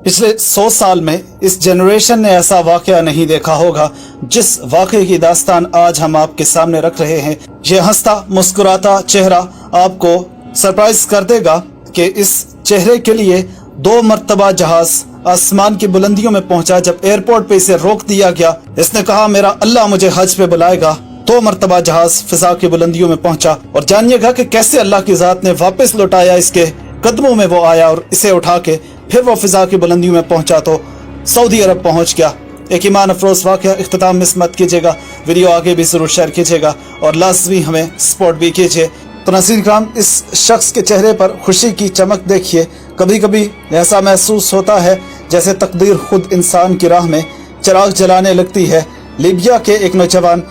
पिछले 100 साल में इस जनरेशन ने ऐसा वाकया नहीं देखा होगा जिस वाकये की दास्तान आज हम आपके सामने रख रहे हैं। ये हंसता मुस्कुराता चेहरा आपको सरप्राइज कर देगा कि इस चेहरे के लिए 2 मर्तबा जहाज आसमान की बुलंदियों में पहुंचा। जब एयरपोर्ट पे इसे रोक दिया गया, इसने कहा मेरा अल्लाह मुझे हज पे बुलाएगा। 2 मर्तबा जहाज फिजा की बुलंदियों में पहुंचा और जानिएगा कि कैसे अल्लाह की जात ने वापस लौटाया। इसके कदमों में वो आया और इसे उठा के फिर वो फिजा की बुलंदियों में पहुंचा तो सऊदी अरब पहुंच गया। एक ईमान अफरोज वाक़या, इख्तिताम मिस मत कीजिएगा, वीडियो आगे भी जरूर शेयर कीजिएगा और लाजमी हमें सपोर्ट भी कीजिए। तो नाज़रीन किराम, इस शख्स के चेहरे पर खुशी की चमक देखिए। कभी कभी ऐसा महसूस होता है जैसे तकदीर खुद इंसान की राह में चिराग जलाने लगती है। लीबिया के एक नौजवान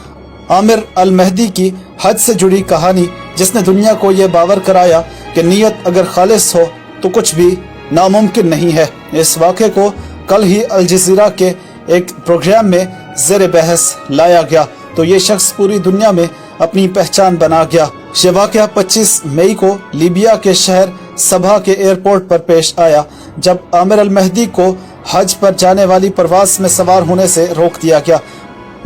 आमिर अल मेहदी की हज से जुड़ी कहानी, जिसने दुनिया को ये बावर कराया कि नीयत अगर खालिस हो तो कुछ भी नामुमकिन नहीं है। इस वाक़े को कल ही अल जज़ीरा के एक प्रोग्राम में ज़ेर बहस लाया गया तो ये शख्स पूरी दुनिया में अपनी पहचान बना गया। ये वाक़या 25 मई को लीबिया के शहर सबा के एयरपोर्ट पर पेश आया, जब आमिर अल मेहदी को हज पर जाने वाली परवाज में सवार होने से रोक दिया गया।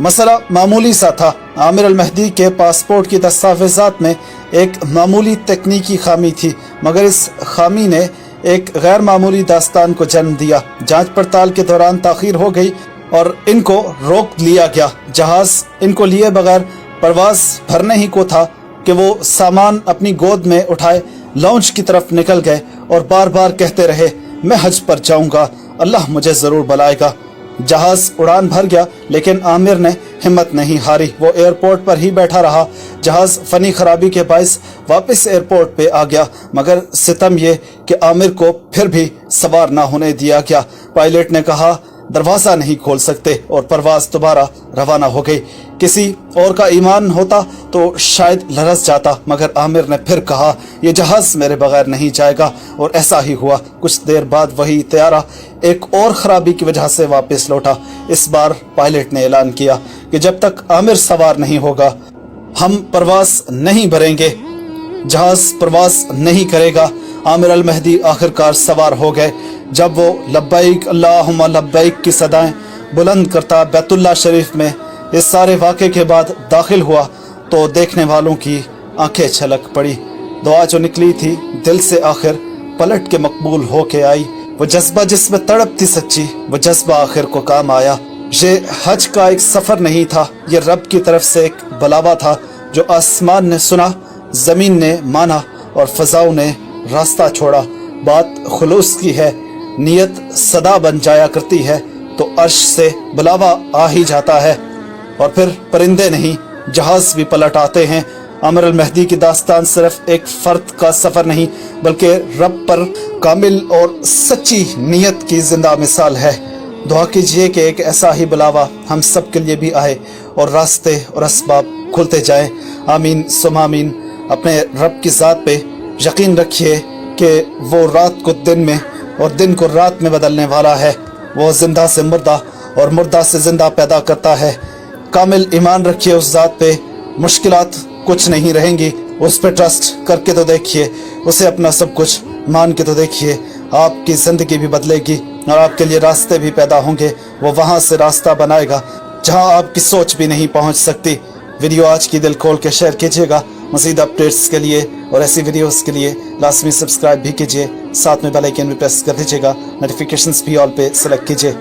मसला मामूली सा था। आमिर अल मेहदी के पासपोर्ट की दस्तावेज़ात में एक मामूली तकनीकी खामी थी, मगर इस खामी ने एक गैर मामूली दास्तान को जन्म दिया। जांच पड़ताल के दौरान ताख़ीर हो गई और इनको रोक लिया गया। जहाज इनको लिए बगैर परवाज भरने ही को था कि वो सामान अपनी गोद में उठाए लॉन्च की तरफ निकल गए और बार बार कहते रहे मैं हज पर जाऊंगा, अल्लाह मुझे ज़रूर बुलाएगा। जहाज उड़ान भर गया लेकिन आमिर ने हिम्मत नहीं हारी। वो एयरपोर्ट पर ही बैठा रहा। जहाज फनी खराबी के बायस वापस एयरपोर्ट पे आ गया, मगर सितम ये कि आमिर को फिर भी सवार ना होने दिया गया। पायलट ने कहा दरवाज़ा नहीं खोल सकते और परवाज दोबारा रवाना हो गई। किसी और का ईमान होता तो शायद लरस जाता, मगर आमिर ने फिर कहा यह जहाज़ मेरे बगैर नहीं जाएगा और ऐसा ही हुआ। कुछ देर बाद वही तैयारा एक और ख़राबी की वजह से वापस लौटा। इस बार पायलट ने ऐलान किया कि जब तक आमिर सवार नहीं होगा हम परवाज नहीं भरेंगे, जहाज़ परवाज नहीं करेगा। आमिर अल मेहदी आखिरकार सवार हो गए। जब वो लब्बैक अल्लाहुम्मा लब्बैक की सदाएं बुलंद करता बैतुल्लाह शरीफ में इस सारे वाक़े के बाद दाखिल हुआ तो देखने वालों की आंखें छलक पड़ी। दुआ जो निकली थी दिल से आखिर पलट के मकबूल हो के आई। वो जज्बा जिसमें तड़प थी सच्ची, वो जज्बा आखिर को काम आया। ये हज का एक सफ़र नहीं था, ये रब की तरफ से एक बुलावा था जो आसमान ने सुना, ज़मीन ने माना और फ़ज़ाओं ने रास्ता छोड़ा। बात खुलूस की है, नीयत सदा बन जाया करती है तो अर्श से बुलावा आ ही जाता है और फिर परिंदे नहीं जहाज़ भी पलट आते हैं। आमिर अल मेहदी की दास्तान सिर्फ एक फ़र्द का सफ़र नहीं बल्कि रब पर कामिल और सच्ची नीयत की ज़िंदा मिसाल है। दुआ कीजिए कि एक ऐसा ही बुलावा हम सब के लिए भी आए और रास्ते और असबाब खुलते जाएं। आमीन सुम आमीन। अपने रब की ज़ात पे यकीन रखिए कि वो रात को दिन में और दिन को रात में बदलने वाला है। वो जिंदा से मुर्दा और मुर्दा से जिंदा पैदा करता है। कामिल ईमान रखिए उस ज़ात पे, मुश्किलात कुछ नहीं रहेंगी। उस पे ट्रस्ट करके तो देखिए, उसे अपना सब कुछ मान के तो देखिए, आपकी ज़िंदगी भी बदलेगी और आपके लिए रास्ते भी पैदा होंगे। वो वहाँ से रास्ता बनाएगा जहाँ आपकी सोच भी नहीं पहुँच सकती। वीडियो आज की दिल खोल के शेयर कीजिएगा। मज़ीद अपडेट्स के लिए और ऐसी वीडियोस के लिए लाजमी सब्सक्राइब भी कीजिए, साथ में बेल आइकन भी प्रेस कर दीजिएगा, नोटिफिकेशंस भी ऑल पे सेलेक्ट कीजिए।